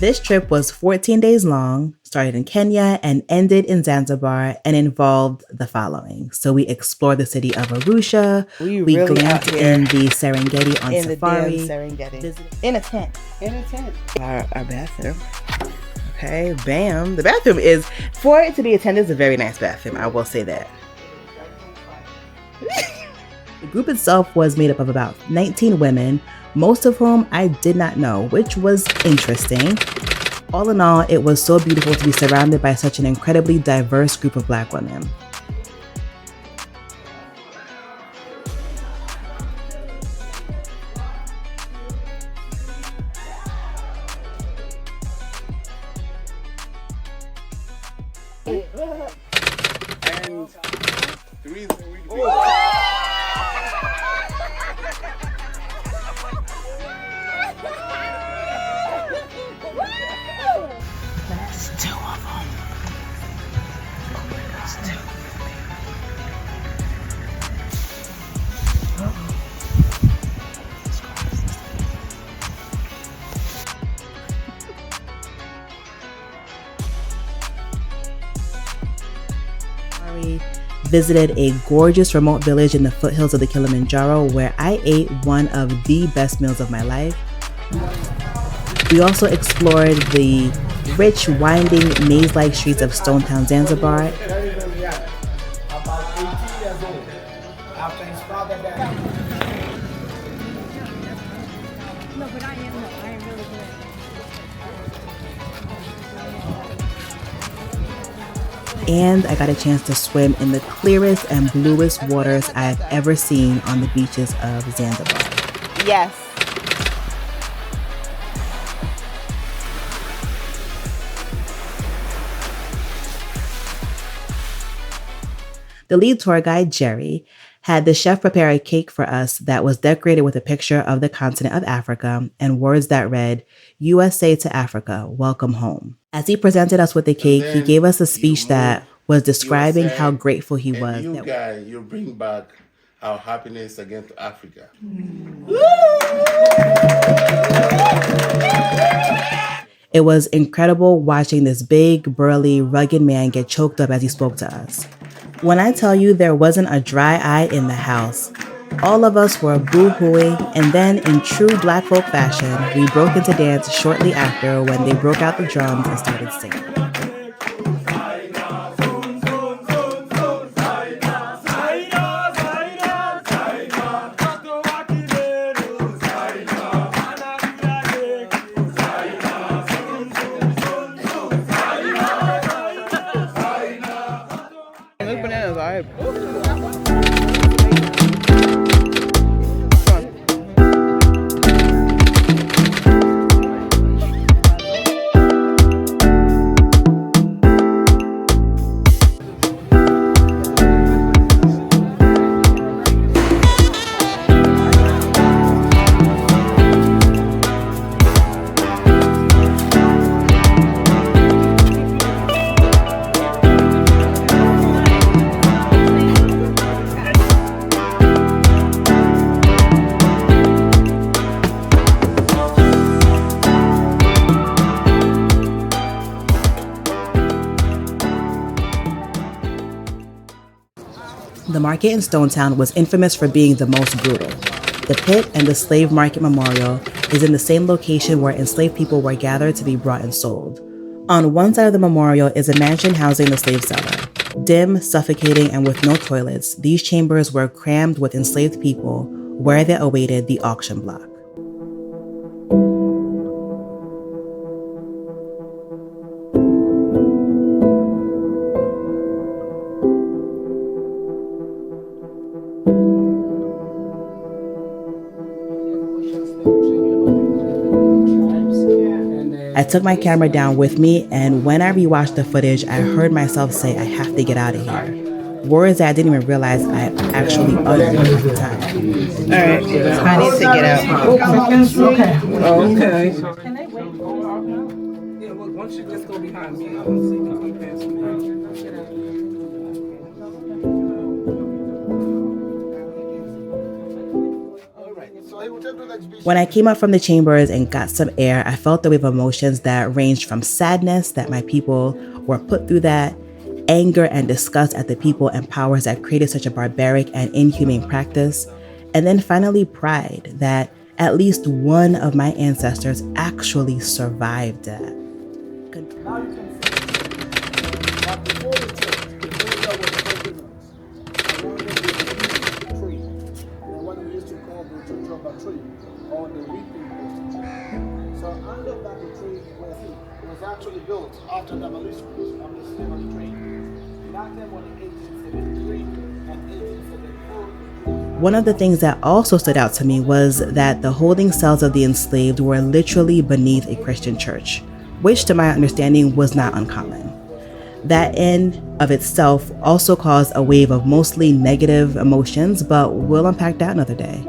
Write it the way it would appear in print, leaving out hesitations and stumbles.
This trip was 14 days long, started in Kenya and ended in Zanzibar, and involved the following. So we explored the city of Arusha, we really glamped in the Serengeti on safari. In a tent. Our bathroom. Okay, bam. The bathroom is, for it to be attended, is a very nice bathroom, I will say that. The group itself was made up of about 19 women, most of whom I did not know, which was interesting. All in all, it was so beautiful to be surrounded by such an incredibly diverse group of Black women. And the reason we do visited a gorgeous remote village in the foothills of the Kilimanjaro where I ate one of the best meals of my life. We also explored the rich, winding, maze-like streets of Stone Town, Zanzibar. And I got a chance to swim in the clearest and bluest waters I've ever seen on the beaches of Zanzibar. Yes. The lead tour guide, Jerry, had the chef prepare a cake for us that was decorated with a picture of the continent of Africa and words that read, "USA to Africa, welcome home." As he presented us with the cake, he gave us a speech that was describing USA, how grateful he was. You guys, you bring back our happiness again to Africa. It was incredible watching this big, burly, rugged man get choked up as he spoke to us. When I tell you there wasn't a dry eye in the house, all of us were boo-hooing, and then in true Black folk fashion, we broke into dance shortly after when they broke out the drums and started singing. The market in Stone Town was infamous for being the most brutal. The pit and the slave market memorial is in the same location where enslaved people were gathered to be brought and sold. On one side of the memorial is a mansion housing the slave seller. Dim, suffocating, and with no toilets, these chambers were crammed with enslaved people where they awaited the auction block. I took my camera down with me, and when I rewatched the footage, I heard myself say, I have to get out of here. words that I didn't even realize I actually uttered at the time. All right, I need to get out. Okay. Yeah, look, once you just go behind me, I don't see you pass me. When I came out from the chambers and got some air, I felt the wave of emotions that ranged from sadness that my people were put through that, anger and disgust at the people and powers that created such a barbaric and inhumane practice, and then finally pride that at least one of my ancestors actually survived that. Now you can see that before the tree, the tree that was around the tree, and what we used to call the jojoba tree or the weeping post. So under that the tree was actually built after demolition of the slavery tree. That came on in 1873 and 1874. One of the things that also stood out to me was that the holding cells of the enslaved were literally beneath a Christian church, which to my understanding was not uncommon. That in of itself also caused a wave of mostly negative emotions, but we'll unpack that another day.